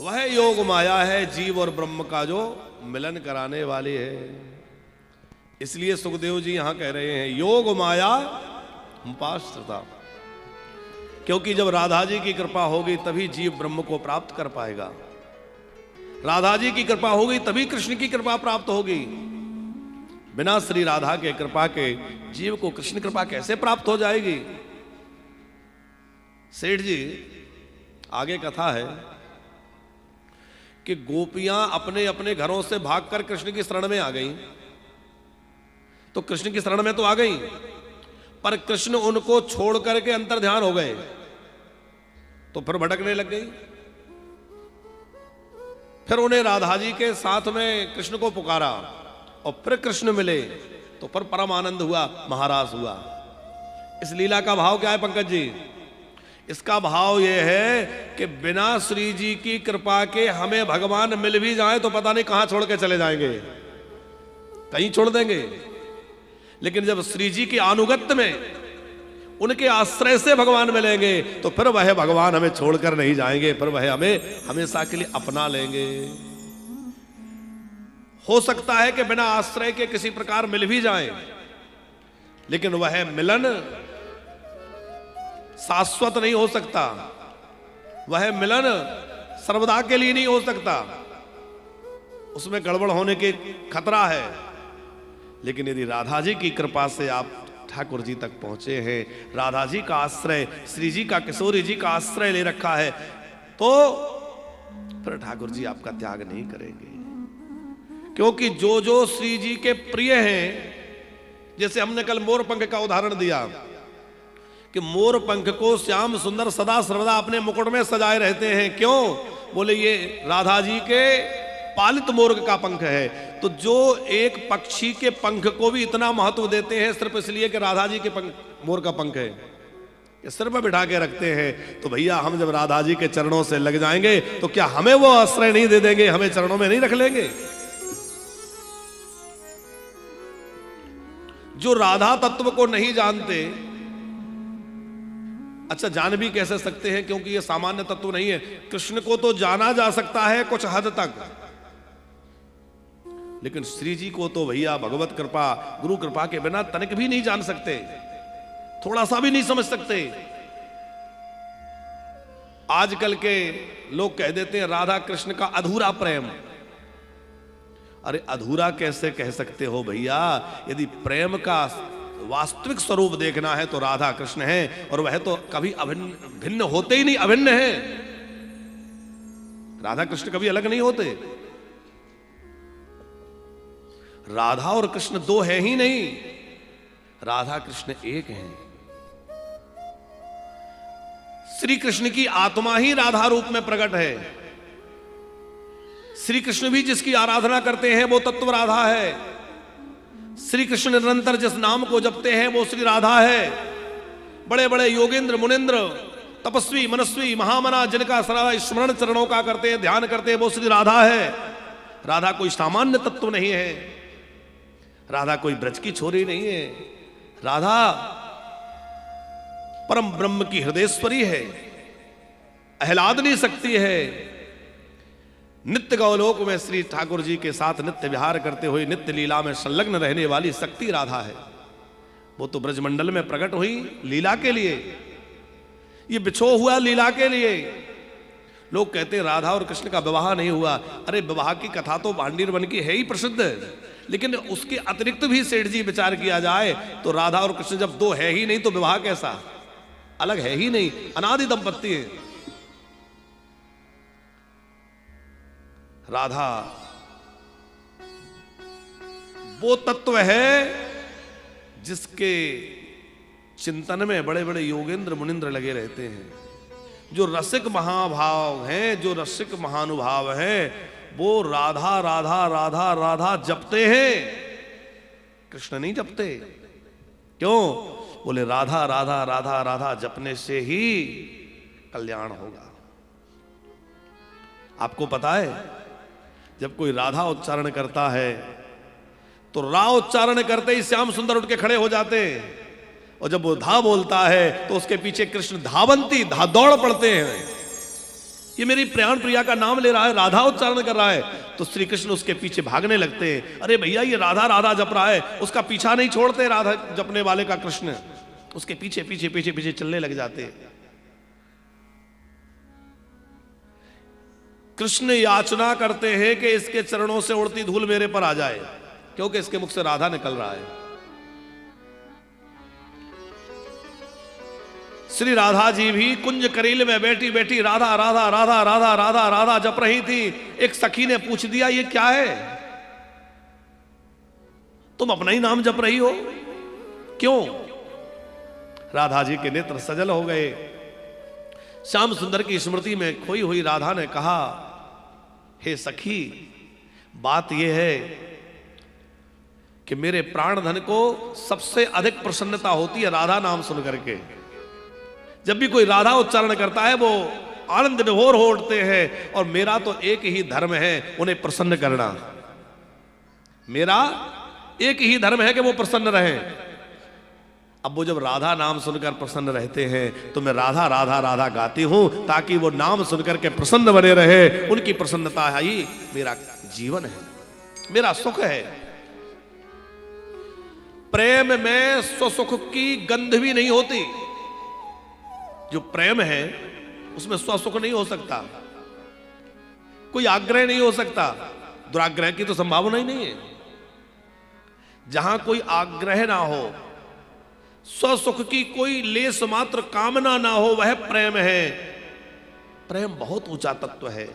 वह योग माया है जीव और ब्रह्म का जो मिलन कराने वाली है। इसलिए सुखदेव जी यहां कह रहे हैं योग माया उपाश्रिता, क्योंकि जब राधा जी की कृपा होगी तभी जीव ब्रह्म को प्राप्त कर पाएगा। राधा जी की कृपा होगी तभी कृष्ण की कृपा प्राप्त होगी। बिना श्री राधा के कृपा के जीव को कृष्ण कृपा कैसे प्राप्त हो जाएगी। सेठ जी आगे कथा है कि गोपियां अपने अपने घरों से भागकर कृष्ण की शरण में आ गईं। तो कृष्ण की शरण में तो आ गईं, पर कृष्ण उनको छोड़ करके अंतर ध्यान हो गए, तो फिर भटकने लग गई। फिर उन्हें राधा जी के साथ में कृष्ण को पुकारा और फिर कृष्ण मिले, तो फिर परम आनंद हुआ, महाराज हुआ। इस लीला का भाव क्या है पंकज जी? इसका भाव यह है कि बिना श्री जी की कृपा के हमें भगवान मिल भी जाए तो पता नहीं कहां छोड़ के चले जाएंगे, कहीं छोड़ देंगे। लेकिन जब श्री जी के अनुगत्य में उनके आश्रय से भगवान मिलेंगे तो फिर वह भगवान हमें छोड़कर नहीं जाएंगे, फिर वह हमें हमेशा के लिए अपना लेंगे। हो सकता है कि बिना आश्रय के किसी प्रकार मिल भी जाए, लेकिन वह मिलन शाश्वत नहीं हो सकता, वह मिलन सर्वदा के लिए नहीं हो सकता, उसमें गड़बड़ होने के खतरा है। लेकिन यदि राधा जी की कृपा से आप ठाकुर जी तक पहुंचे हैं, राधा जी का आश्रय, श्री जी का, किशोरी जी का आश्रय ले रखा है, तो फिर ठाकुर जी आपका त्याग नहीं करेंगे। क्योंकि जो जो श्री जी के प्रिय हैं, जैसे हमने कल मोर पंख का उदाहरण दिया कि मोर पंख को श्याम सुंदर सदा सर्वदा अपने मुकुट में सजाए रहते हैं। क्यों? बोले ये राधा जी के पालित मोर का पंख है। तो जो एक पक्षी के पंख को भी इतना महत्व देते हैं सिर्फ इसलिए कि राधा जी के मोर का पंख है, ये सिर पर बिठा के रखते हैं, तो भैया हम जब राधा जी के चरणों से लग जाएंगे तो क्या हमें वो आश्रय नहीं दे देंगे, हमें चरणों में नहीं रख लेंगे? जो राधा तत्व को नहीं जानते, अच्छा जान भी कैसे सकते हैं, क्योंकि ये सामान्य तत्व नहीं है। कृष्ण को तो जाना जा सकता है कुछ हद तक, लेकिन श्री जी को तो भैया भगवत कृपा, गुरु कृपा के बिना तनिक भी नहीं जान सकते, थोड़ा सा भी नहीं समझ सकते। आजकल के लोग कह देते हैं राधा कृष्ण का अधूरा प्रेम। अरे अधूरा कैसे कह सकते हो भैया? यदि प्रेम का वास्तविक स्वरूप देखना है तो राधा कृष्ण है, और वह तो कभी भिन्न होते ही नहीं, अभिन्न है। राधा कृष्ण कभी अलग नहीं होते। राधा और कृष्ण दो है ही नहीं, राधा कृष्ण एक हैं। श्री कृष्ण की आत्मा ही राधा रूप में प्रकट है। श्री कृष्ण भी जिसकी आराधना करते हैं वो तत्व राधा है। श्री कृष्ण निरंतर जिस नाम को जपते हैं वो श्री राधा है। बड़े बड़े योगेंद्र मुनिंद्र तपस्वी मनस्वी महामना जिनका सदा स्मरण चरणों का करते हैं, ध्यान करते हैं, वो श्री राधा है। राधा कोई सामान्य तत्व नहीं है, राधा कोई ब्रज की छोरी नहीं है। राधा परम ब्रह्म की हृदयेश्वरी है, आह्लादनी शक्ति है। नित्य गौलोक में श्री ठाकुर जी के साथ नित्य विहार करते हुए नित्य लीला में संलग्न रहने वाली शक्ति राधा है। वो तो ब्रजमंडल में प्रकट हुई लीला के लिए, ये बिछो हुआ लीला के लिए। लोग कहते हैं राधा और कृष्ण का विवाह नहीं हुआ। अरे विवाह की कथा तो भांडीर वन की है ही प्रसिद्ध, लेकिन उसके अतिरिक्त भी सेठ जी विचार किया जाए तो राधा और कृष्ण जब दो है ही नहीं तो विवाह कैसा? अलग है ही नहीं, अनादि दंपत्ति है। राधा वो तत्व है जिसके चिंतन में बड़े बड़े योगेंद्र मुनिंद्र लगे रहते हैं। जो रसिक महाभाव हैं, जो रसिक महानुभाव हैं, वो राधा राधा राधा राधा जपते हैं, कृष्ण नहीं जपते। क्यों? बोले राधा राधा राधा राधा जपने से ही कल्याण होगा। आपको पता है जब कोई राधा उच्चारण करता है तो रा उच्चारण करते ही श्याम सुंदर उठ के खड़े हो जाते हैं, और जब वो धा बोलता है तो उसके पीछे कृष्ण धावंती दौड़ पड़ते हैं। ये मेरी प्राण प्रिया का नाम ले रहा है, राधा उच्चारण कर रहा है। तो श्री कृष्ण उसके पीछे भागने लगते हैं। अरे भैया ये राधा राधा जप रहा है, उसका पीछा नहीं छोड़ते राधा जपने वाले का कृष्ण, उसके पीछे पीछे पीछे पीछे चलने लग जाते हैं। कृष्ण याचना करते हैं कि इसके चरणों से उड़ती धूल मेरे पर आ जाए, क्योंकि इसके मुख से राधा निकल रहा है। श्री राधा जी भी कुंज करील में बैठी बैठी राधा राधा राधा राधा राधा राधा जप रही थी। एक सखी ने पूछ दिया, ये क्या है, तुम अपना ही नाम जप रही हो क्यों? राधा जी के नेत्र सजल हो गए। श्याम सुंदर की स्मृति में खोई हुई राधा ने कहा, हे सखी, बात यह है कि मेरे प्राण धन को सबसे अधिक प्रसन्नता होती है राधा नाम सुन करके। जब भी कोई राधा उच्चारण करता है वो आनंद विभोर हो उठते हैं, और मेरा तो एक ही धर्म है, उन्हें प्रसन्न करना। मेरा एक ही धर्म है कि वो प्रसन्न रहें। अब वो जब राधा नाम सुनकर प्रसन्न रहते हैं तो मैं राधा राधा राधा गाती हूं, ताकि वो नाम सुनकर के प्रसन्न बने रहे। उनकी प्रसन्नता ही मेरा जीवन है, मेरा सुख है। प्रेम में स्वसुख की गंध भी नहीं होती। जो प्रेम है उसमें स्वसुख नहीं हो सकता, कोई आग्रह नहीं हो सकता, दुराग्रह की तो संभावना ही नहीं है। जहां कोई आग्रह ना हो, स्वसुख की कोई लेस मात्र कामना ना हो, वह प्रेम है। प्रेम बहुत ऊंचा तत्व है।